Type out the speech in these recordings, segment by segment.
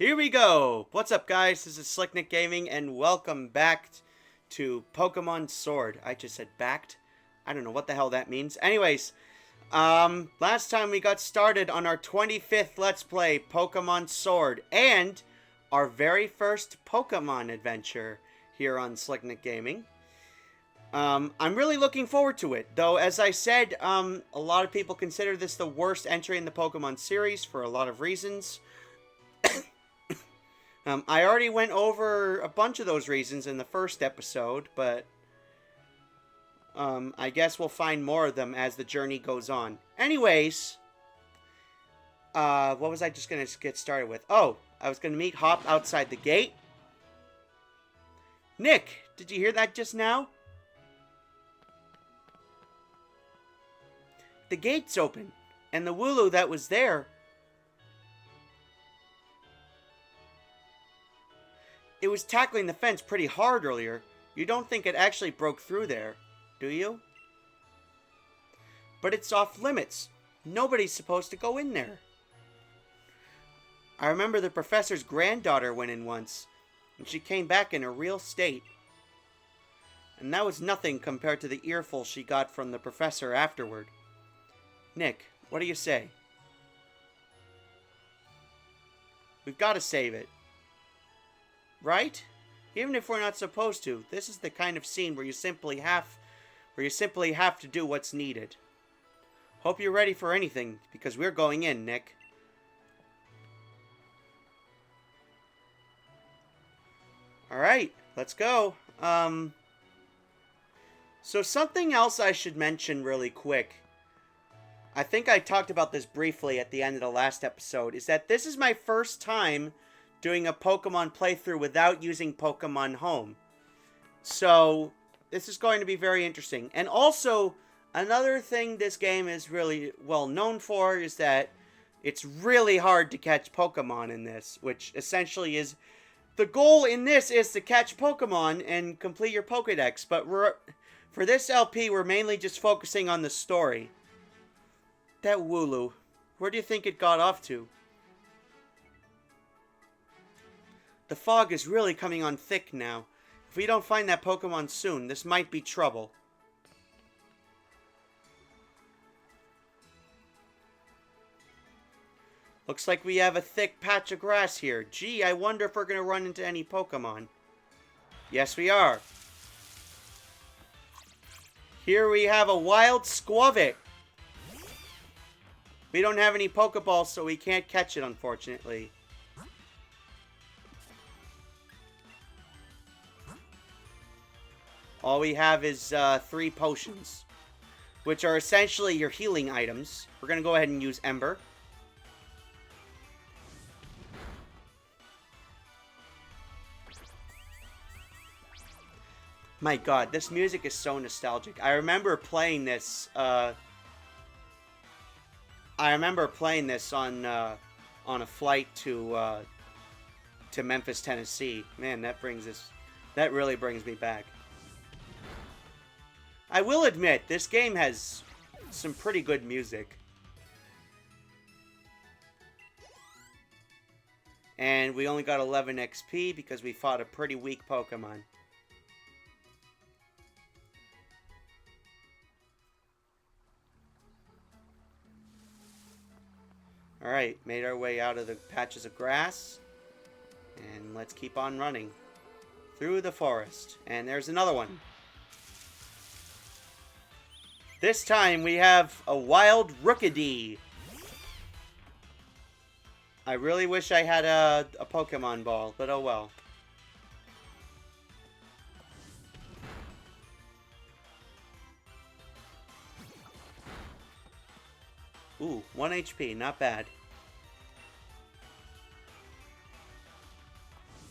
Here we go! What's up, guys? This is Slicknick Gaming, and welcome back to Pokemon Sword. I just said backed. I don't know what the hell that means. Anyways, last time we got started on our 25th Let's Play Pokemon Sword, and our very first Pokemon adventure here on Slicknick Gaming. I'm really looking forward to it, though, as I said, a lot of people consider this the worst entry in the Pokemon series for a lot of reasons. I already went over a bunch of those reasons in the first episode, but I guess we'll find more of them as the journey goes on. Anyways, what was I just going to get started with? Oh, I was going to meet Hop outside the gate. Nick, did you hear that just now? The gate's open, and the Wooloo that was there... It was tackling the fence pretty hard earlier. You don't think it actually broke through there, do you? But it's off limits. Nobody's supposed to go in there. I remember the professor's granddaughter went in once, and she came back in a real state. And that was nothing compared to the earful she got from the professor afterward. Nick, what do you say? We've got to save it. Right? Even if we're not supposed to, this is the kind of scene where you simply have to do what's needed. Hope you're ready for anything, because we're going in, Nick. Alright, let's go. So something else I should mention really quick. I think I talked about this briefly at the end of the last episode, is that this is my first time doing a Pokemon playthrough without using Pokemon Home. So, this is going to be very interesting. And also, another thing this game is really well known for is that it's really hard to catch Pokemon in this, which essentially is... The goal in this is to catch Pokemon and complete your Pokedex, but for this LP, we're mainly just focusing on the story. That Wooloo, where do you think it got off to? The fog is really coming on thick now. If we don't find that Pokemon soon, this might be trouble. Looks like we have a thick patch of grass here. Gee, I wonder if we're going to run into any Pokemon. Yes, we are. Here we have a wild Skwovet. We don't have any Pokeballs, so we can't catch it, unfortunately. All we have is 3 potions, which are essentially your healing items. We're going to go ahead and use Ember. My god, this music is so nostalgic. I remember playing this, on a flight to Memphis, Tennessee. Man, that really brings me back. I will admit, this game has some pretty good music. And we only got 11 XP because we fought a pretty weak Pokemon. Alright, made our way out of the patches of grass. And let's keep on running through the forest. And there's another one. This time we have a wild Rookidee. I really wish I had a Pokemon Ball, but oh well. Ooh, 1 HP, not bad.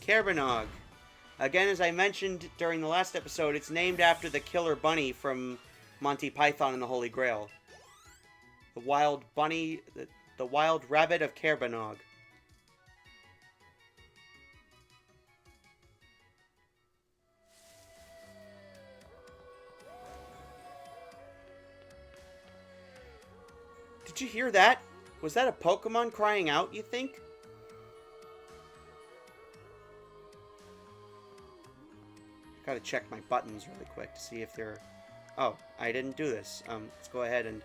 Kerbenog. Again, as I mentioned during the last episode, it's named after the killer bunny from Monty Python and the Holy Grail. The wild bunny, the wild rabbit of Kerbenog. Did you hear that? Was that a Pokemon crying out, you think? Gotta check my buttons really quick to see if they're... Oh, I didn't do this. Let's go ahead and...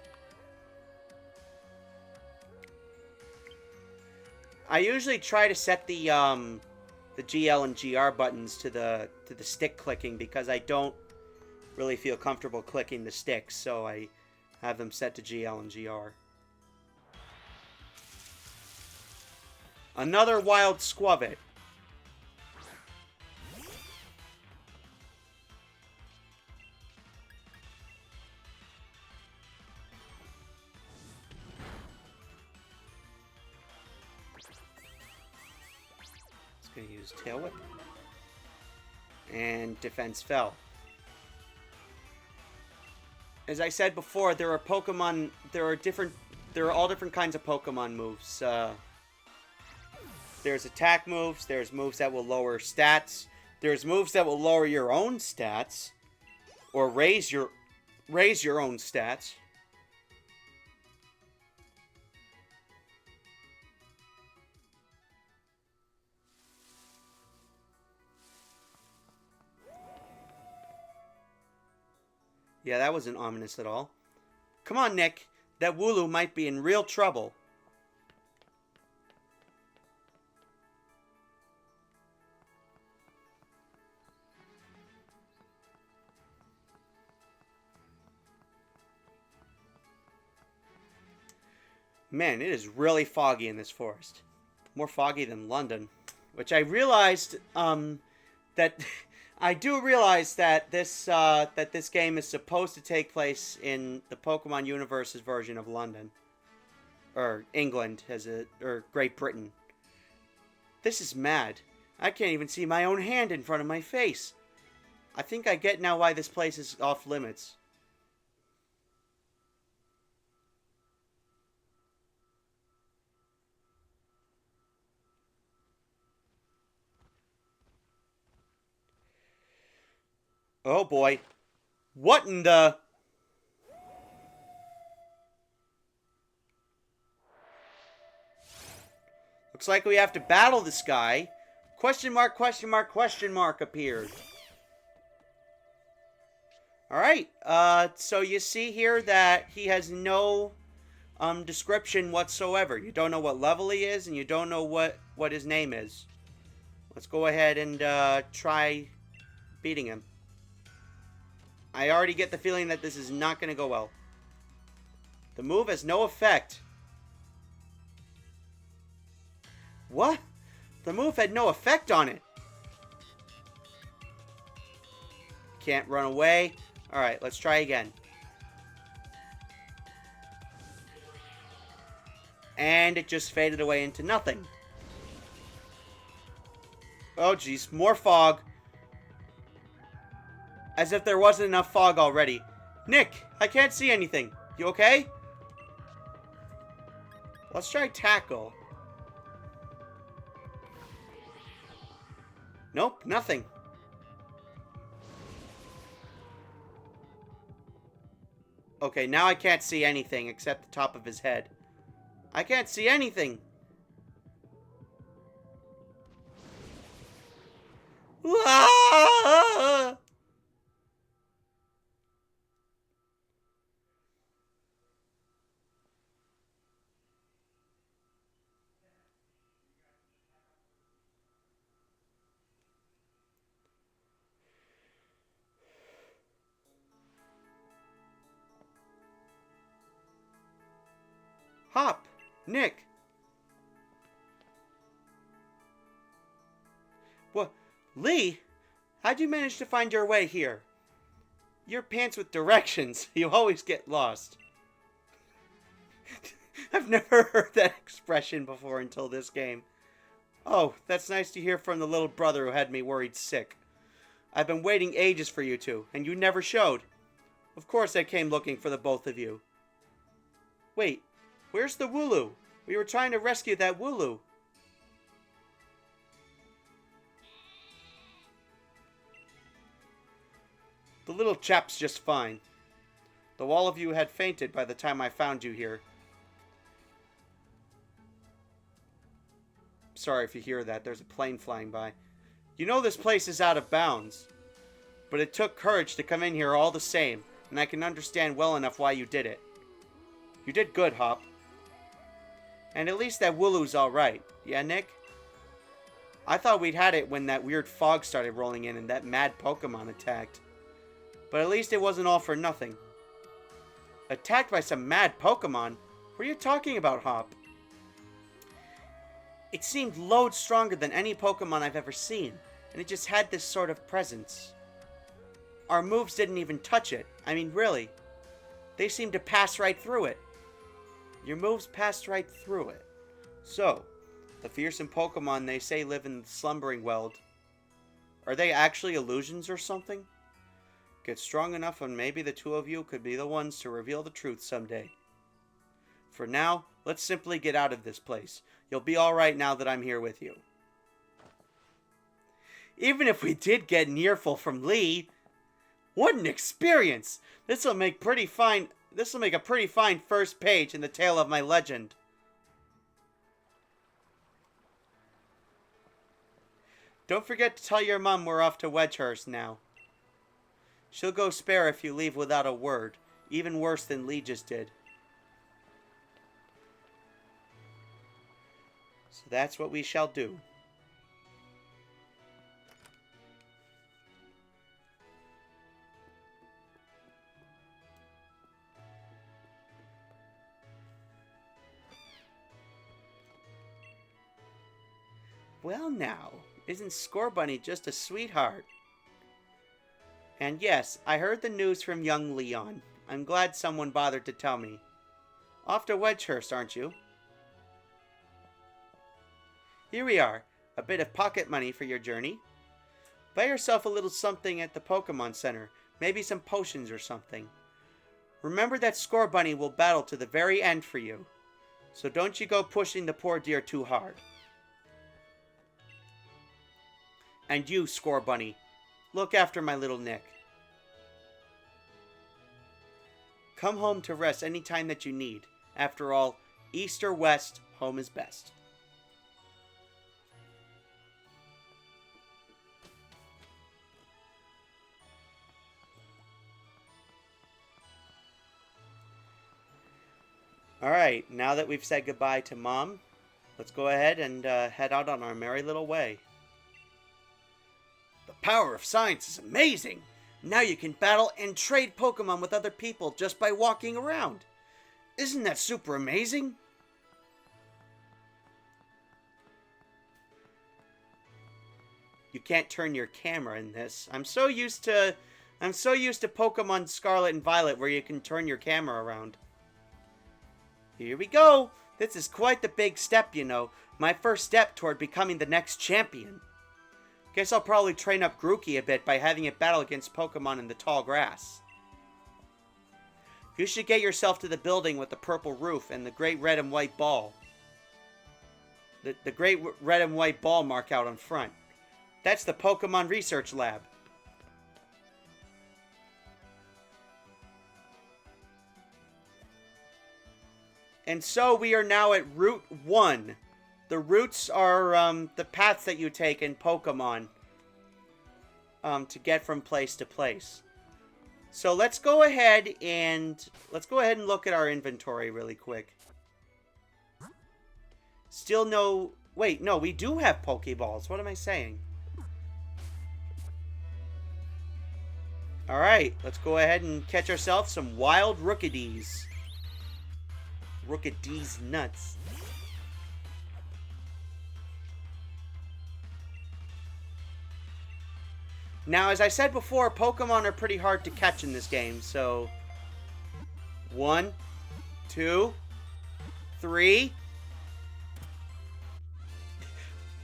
I usually try to set the GL and GR buttons to the stick clicking because I don't really feel comfortable clicking the sticks, so I have them set to GL and GR. Another wild Squavit. Gonna use Tail Whip. And Defense fell. As I said before, there are Pokemon, there are all different kinds of Pokemon moves. There's attack moves, there's moves that will lower stats, there's moves that will lower your own stats, or raise your own stats. Yeah, that wasn't ominous at all. Come on, Nick. That Wooloo might be in real trouble. Man, it is really foggy in this forest. More foggy than London. Which I realized, that... I do realize that this game is supposed to take place in the Pokemon Universe's version of London. Or England, or Great Britain. This is mad. I can't even see my own hand in front of my face. I think I get now why this place is off limits. Oh boy. What in the... Looks like we have to battle this guy. Question mark, question mark, question mark appeared. Alright, so you see here that he has no description whatsoever. You don't know what level he is, and you don't know what his name is. Let's go ahead and try beating him. I already get the feeling that this is not going to go well. The move has no effect. What? The move had no effect on it. Can't run away. Alright, let's try again. And it just faded away into nothing. Oh jeez, more fog. As if there wasn't enough fog already. Nick, I can't see anything. You okay? Let's try Tackle. Nope, nothing. Okay, now I can't see anything except the top of his head. I can't see anything. Ah! Hop! Nick! What? Lee? How'd you manage to find your way here? You're pants with directions. You always get lost. I've never heard that expression before until this game. Oh, that's nice to hear from the little brother who had me worried sick. I've been waiting ages for you two, and you never showed. Of course I came looking for the both of you. Wait. Where's the Wooloo? We were trying to rescue that Wooloo. The little chap's just fine. Though all of you had fainted by the time I found you here. Sorry if you hear that. There's a plane flying by. You know this place is out of bounds. But it took courage to come in here all the same, and I can understand well enough why you did it. You did good, Hop. And at least that Wooloo's alright. Yeah, Nick? I thought we'd had it when that weird fog started rolling in and that mad Pokemon attacked. But at least it wasn't all for nothing. Attacked by some mad Pokemon? What are you talking about, Hop? It seemed loads stronger than any Pokemon I've ever seen, and it just had this sort of presence. Our moves didn't even touch it. I mean, really. They seemed to pass right through it. Your moves passed right through it. So, the fearsome Pokemon they say live in the Slumbering World, are they actually illusions or something? Get strong enough and maybe the two of you could be the ones to reveal the truth someday. For now, let's simply get out of this place. You'll be alright now that I'm here with you. Even if we did get an earful from Lee, what an experience! This'll make a pretty fine first page in the tale of my legend. Don't forget to tell your mom we're off to Wedgehurst now. She'll go spare if you leave without a word, even worse than Lee just did. So that's what we shall do. Well now, isn't Scorbunny just a sweetheart? And yes, I heard the news from young Leon. I'm glad someone bothered to tell me. Off to Wedgehurst, aren't you? Here we are, a bit of pocket money for your journey. Buy yourself a little something at the Pokemon Center, maybe some potions or something. Remember that Scorbunny will battle to the very end for you, so don't you go pushing the poor dear too hard. And you, Scorbunny, look after my little Nick. Come home to rest any time that you need. After all, east or west, home is best. Alright, now that we've said goodbye to Mom, let's go ahead and head out on our merry little way. The power of science is amazing! Now you can battle and trade Pokemon with other people just by walking around. Isn't that super amazing? You can't turn your camera in this. I'm so used to Pokemon Scarlet and Violet where you can turn your camera around. Here we go! This is quite the big step, you know. My first step toward becoming the next champion. Guess I'll probably train up Grookey a bit by having it battle against Pokemon in the tall grass. You should get yourself to the building with the purple roof and the great red and white ball. The great red and white ball mark out on front. That's the Pokemon Research Lab. And so we are now at Route 1. The routes are the paths that you take in Pokemon to get from place to place. So let's go ahead and look at our inventory really quick. Still no... Wait, no, we do have Pokeballs. What am I saying? Alright, let's go ahead and catch ourselves some wild Rookidees. Rookidees nuts. Now, as I said before, Pokemon are pretty hard to catch in this game, so... 1, 2, 3...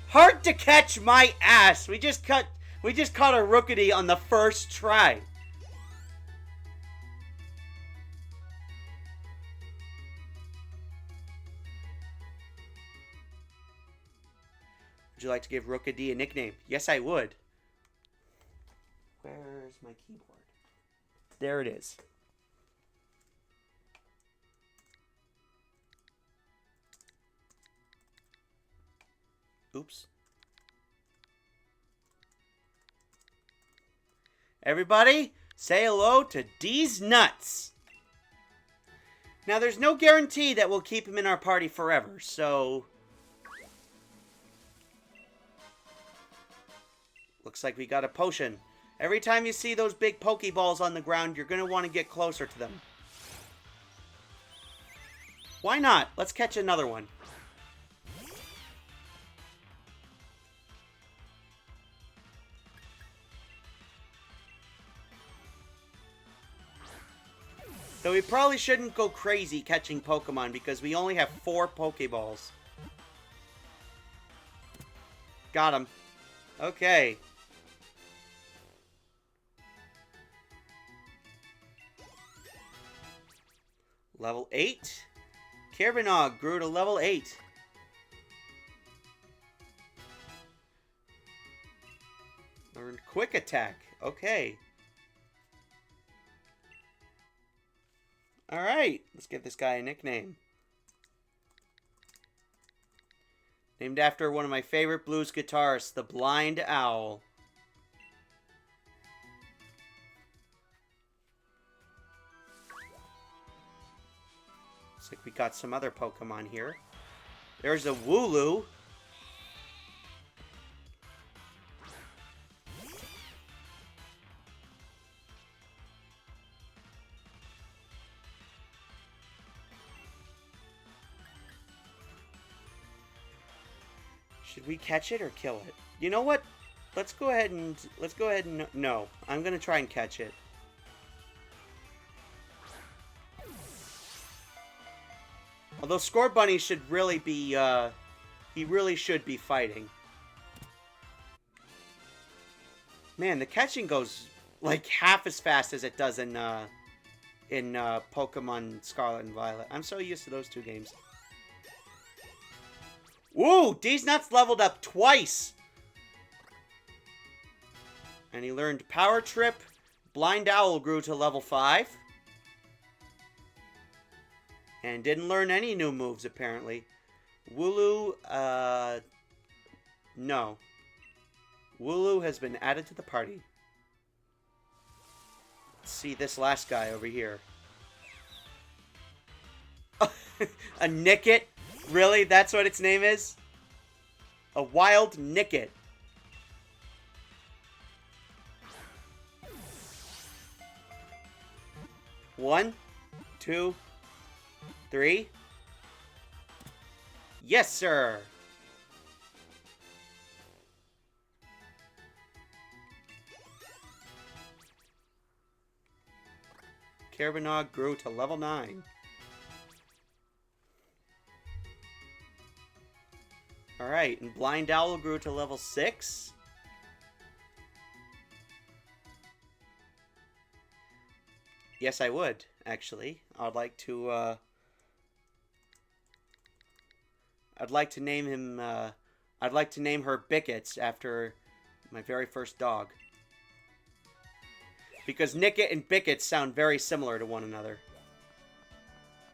Hard to catch my ass! We just caught a Rookidee on the first try. Would you like to give Rookidee a nickname? Yes, I would. Where's my keyboard? There it is. Oops. Everybody, say hello to D's Nuts. Now, there's no guarantee that we'll keep him in our party forever, so... Looks like we got a potion. Every time you see those big Pokeballs on the ground, you're going to want to get closer to them. Why not? Let's catch another one. Though we probably shouldn't go crazy catching Pokemon because we only have 4 Pokeballs. Got him. Okay. Level 8. Kirbynog grew to level 8. Learned Quick Attack. Okay. Alright, let's give this guy a nickname. Named after one of my favorite blues guitarists, the Blind Owl. Looks like we got some other Pokemon here. There's a Wooloo. Should we catch it or kill it? You know what? Let's go ahead and no. I'm gonna try and catch it. Although Scorbunny should really be he really should be fighting. Man, the catching goes like half as fast as it does in Pokemon Scarlet and Violet. I'm so used to those two games. Woo! D's Nuts leveled up twice! And he learned Power Trip. Blind Owl grew to level 5. And didn't learn any new moves, apparently. Wooloo, no. Wooloo has been added to the party. Let's see this last guy over here. A Nickit? Really? That's what its name is? A wild Nickit. One, 2, 3. Yes, sir. Kirbynog grew to level 9. Alright, and Blind Owl grew to level 6. Yes, I would, actually. I'd like to name him, I'd like to name her Bickets after my very first dog. Because Nickit and Bickets sound very similar to one another.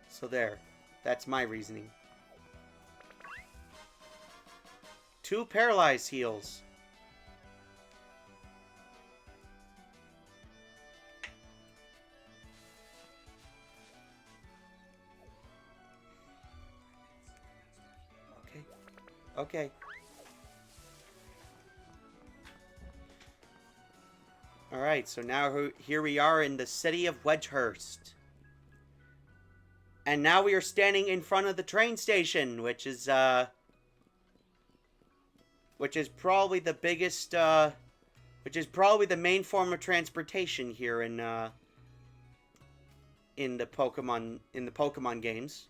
So there. That's my reasoning. 2 Paralyze heals. Okay. Alright, so now here we are in the city of Wedgehurst. And now we are standing in front of the train station, which is probably the biggest, which is probably the main form of transportation here in the Pokemon games.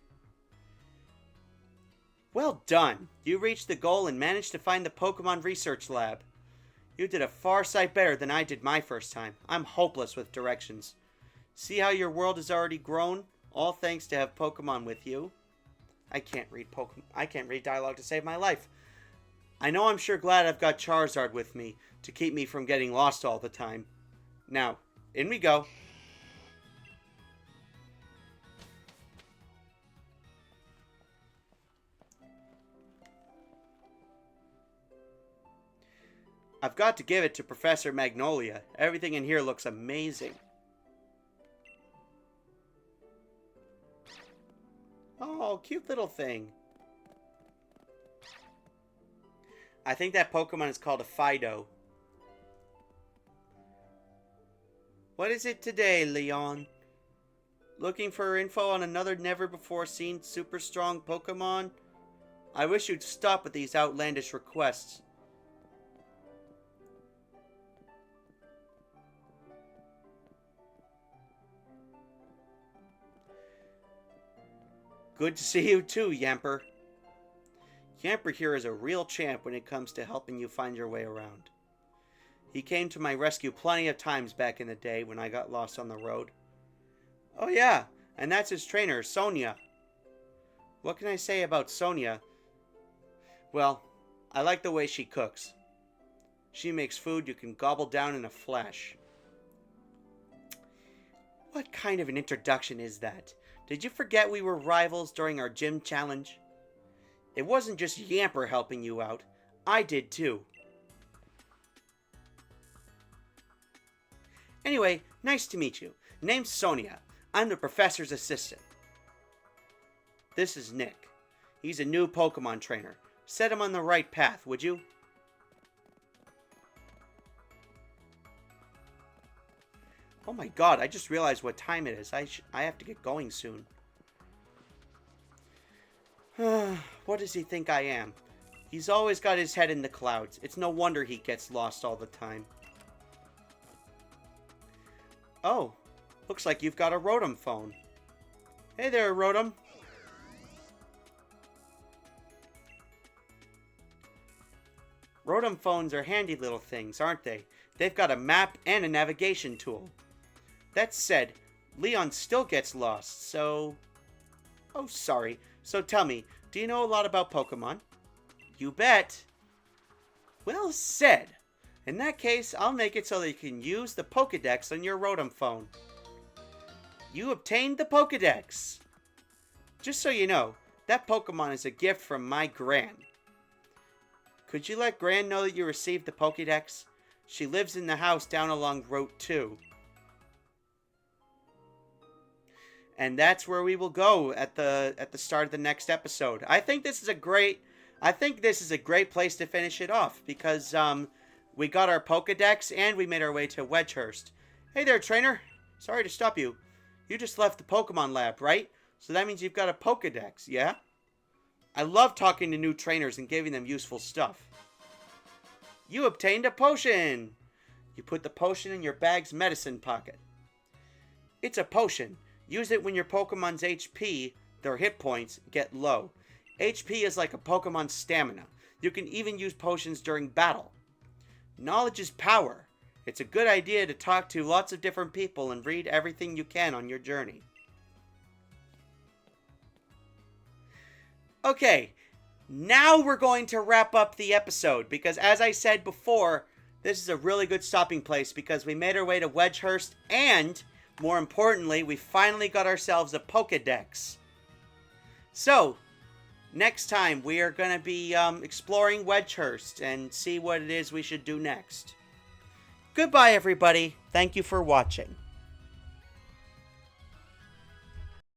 Well done! You reached the goal and managed to find the Pokemon Research Lab. You did a far sight better than I did my first time. I'm hopeless with directions. See how your world has already grown? All thanks to have Pokemon with you. I can't read dialogue to save my life. I know I'm sure glad I've got Charizard with me to keep me from getting lost all the time. Now, in we go. I've got to give it to Professor Magnolia. Everything in here looks amazing. Oh, cute little thing. I think that Pokemon is called a Fido. What is it today, Leon? Looking for info on another never-before-seen super strong Pokemon? I wish you'd stop with these outlandish requests. Good to see you too, Yamper. Yamper here is a real champ when it comes to helping you find your way around. He came to my rescue plenty of times back in the day when I got lost on the road. Oh yeah, and that's his trainer, Sonia. What can I say about Sonia? Well, I like the way she cooks. She makes food you can gobble down in a flash. What kind of an introduction is that? Did you forget we were rivals during our gym challenge? It wasn't just Yamper helping you out. I did too. Anyway, nice to meet you. Name's Sonia. I'm the professor's assistant. This is Nick. He's a new Pokemon trainer. Set him on the right path, would you? Oh my god, I just realized what time it is. I have to get going soon. What does he think I am? He's always got his head in the clouds. It's no wonder he gets lost all the time. Oh, looks like you've got a Rotom phone. Hey there, Rotom. Rotom phones are handy little things, aren't they? They've got a map and a navigation tool. That said, Leon still gets lost, so... Oh, sorry. So tell me, do you know a lot about Pokemon? You bet. Well said. In that case, I'll make it so that you can use the Pokedex on your Rotom phone. You obtained the Pokedex. Just so you know, that Pokemon is a gift from my Gran. Could you let Gran know that you received the Pokedex? She lives in the house down along Route 2. And that's where we will go at the start of the next episode. I think this is a great place to finish it off because we got our Pokedex and we made our way to Wedgehurst. Hey there, trainer. Sorry to stop you. You just left the Pokemon lab, right? So that means you've got a Pokedex, yeah? I love talking to new trainers and giving them useful stuff. You obtained a potion. You put the potion in your bag's medicine pocket. It's a potion. Use it when your Pokemon's HP, their hit points, get low. HP is like a Pokemon's stamina. You can even use potions during battle. Knowledge is power. It's a good idea to talk to lots of different people and read everything you can on your journey. Okay, now we're going to wrap up the episode because as I said before, this is a really good stopping place because we made our way to Wedgehurst and, more importantly, we finally got ourselves a Pokedex. So, next time we are going to be exploring Wedgehurst and see what it is we should do next. Goodbye, everybody. Thank you for watching.